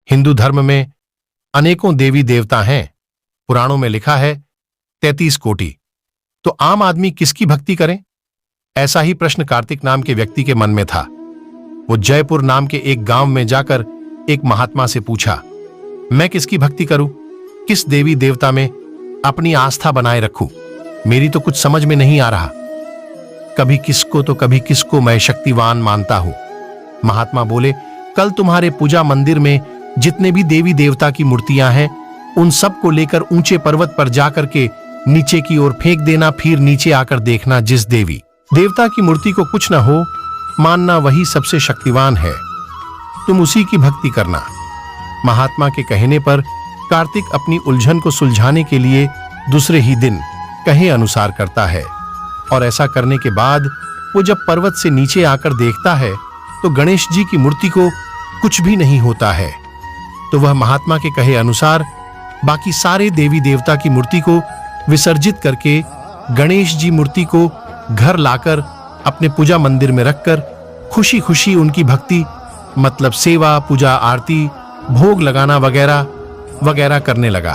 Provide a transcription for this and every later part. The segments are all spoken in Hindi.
हिंदू धर्म में अनेकों देवी देवता हैं। पुराणों में लिखा है 33 कोटि। तो आम आदमी किसकी भक्ति करे? ऐसा ही प्रश्न कार्तिक नाम के व्यक्ति के मन में था। वो जयपुर नाम के एक गांव में जाकर एक महात्मा से पूछा, मैं किसकी भक्ति करूं? किस देवी देवता में अपनी आस्था बनाए रखूं? मेरी तो कुछ समझ में नहीं आ रहा। कभी किसको तो कभी किसको मैं शक्तिवान मानता हूं। महात्मा बोले, कल तुम्हारे पूजा मंदिर में जितने भी देवी देवता की मूर्तियां हैं, उन सब को लेकर ऊंचे पर्वत पर जाकर के नीचे की ओर फेंक देना। फिर नीचे आकर देखना, जिस देवी देवता की मूर्ति को कुछ न हो, मानना वही सबसे शक्तिवान है। तुम उसी की भक्ति करना। महात्मा के कहने पर कार्तिक अपनी उलझन को सुलझाने के लिए दूसरे ही दिन कहे अनुसार करता है। और ऐसा करने के बाद वो जब पर्वत से नीचे आकर देखता है तो गणेश जी की मूर्ति को कुछ भी नहीं होता है। तो वह महात्मा के कहे अनुसार बाकी सारे देवी देवता की मूर्ति को विसर्जित करके गणेश जी मूर्ति को घर लाकर अपने पूजा मंदिर में रखकर खुशी खुशी उनकी भक्ति मतलब सेवा, पूजा, आरती, भोग लगाना वगैरह वगैरह करने लगा।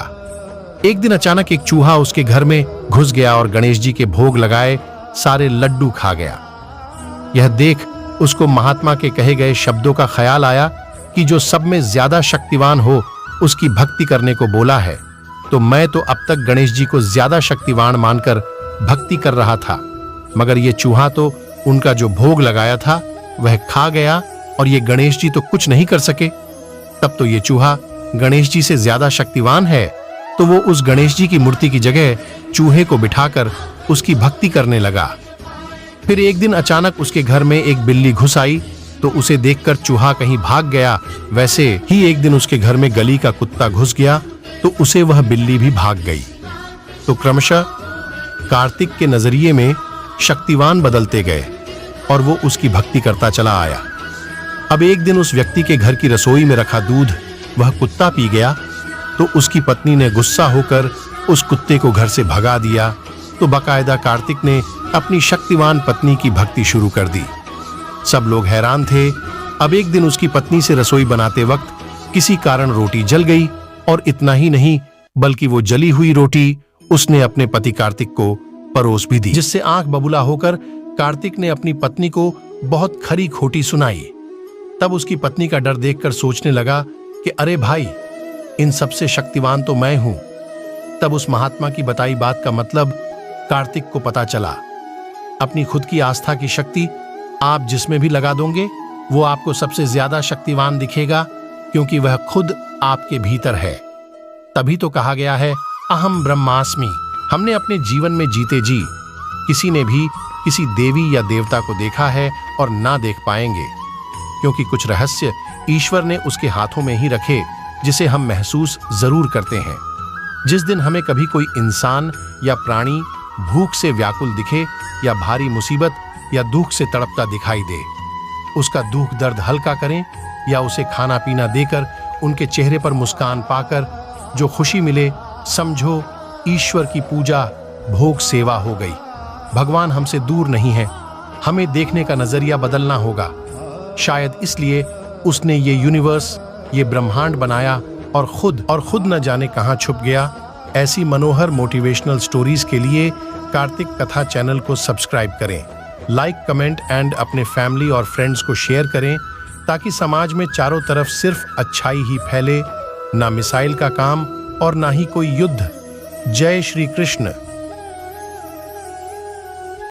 एक दिन अचानक एक चूहा उसके घर में घुस गया और गणेश जी के भोग लगाए सारे लड्डू खा गया। यह देख उसको महात्मा के कहे गए शब्दों का ख्याल आया कि जो सब में ज्यादा शक्तिवान हो उसकी भक्ति करने को बोला है, तो मैं तो अब तक गणेश जी को ज्यादा शक्तिवान मानकर भक्ति कर रहा था, मगर ये चूहा तो उनका जो भोग लगाया था वह खा गया और ये गणेश जी तो कुछ नहीं कर सके। तब तो ये चूहा गणेश जी से ज्यादा शक्तिवान है। तो वो उस गणेश जी की मूर्ति की जगह चूहे को बिठाकर उसकी भक्ति करने लगा। फिर एक दिन अचानक उसके घर में एक बिल्ली घुस आई, तो उसे देखकर चूहा कहीं भाग गया। वैसे ही एक दिन उसके घर में गली का कुत्ता घुस गया, तो उसे वह बिल्ली भी भाग गई। तो क्रमशः कार्तिक के नजरिए में शक्तिवान बदलते गए और वो उसकी भक्ति करता चला आया। अब एक दिन उस व्यक्ति के घर की रसोई में रखा दूध वह कुत्ता पी गया, तो उसकी पत्नी ने गुस्सा होकर उस कुत्ते को घर से भगा दिया। तो बाकायदा कार्तिक ने अपनी शक्तिवान पत्नी की भक्ति शुरू कर दी। सब लोग हैरान थे। अब एक दिन उसकी पत्नी से रसोई बनाते वक्त किसी कारण रोटी जल गई, और इतना ही नहीं बल्कि वो जली हुई रोटी उसने अपने पति कार्तिक को परोस भी दी, जिससे आंख बबूला होकर कार्तिक ने अपनी पत्नी को बहुत खरी खोटी सुनाई। तब उसकी पत्नी का डर देखकर सोचने लगा कि अरे भाई, इन सबसे शक्तिवान तो मैं हूं। तब उस महात्मा की बताई बात का मतलब कार्तिक को पता चला। अपनी खुद की आस्था की शक्ति आप जिसमें भी लगा दोगे वो आपको सबसे ज्यादा शक्तिवान दिखेगा, क्योंकि वह खुद आपके भीतर है। तभी तो कहा गया है अहम ब्रह्मास्मि। हमने अपने जीवन में जीते जी किसी ने भी किसी देवी या देवता को देखा है और ना देख पाएंगे, क्योंकि कुछ रहस्य ईश्वर ने उसके हाथों में ही रखे जिसे हम महसूस जरूर करते हैं। जिस दिन हमें कभी कोई इंसान या प्राणी भूख से व्याकुल दिखे या भारी मुसीबत या दुख से तड़पता दिखाई दे, उसका दुख दर्द हल्का करें या उसे खाना पीना देकर उनके चेहरे पर मुस्कान पाकर जो खुशी मिले, समझो ईश्वर की पूजा भोग सेवा हो गई। भगवान हमसे दूर नहीं है, हमें देखने का नजरिया बदलना होगा। शायद इसलिए उसने ये यूनिवर्स, ये ब्रह्मांड बनाया और खुद न जाने कहां छुप गया। ऐसी मनोहर मोटिवेशनल स्टोरीज के लिए कार्तिक कथा चैनल को सब्सक्राइब करें, लाइक, कमेंट एंड अपने फैमिली और फ्रेंड्स को शेयर करें, ताकि समाज में चारों तरफ सिर्फ अच्छाई ही फैले, ना मिसाइल का काम और ना ही कोई युद्ध। जय श्री कृष्ण।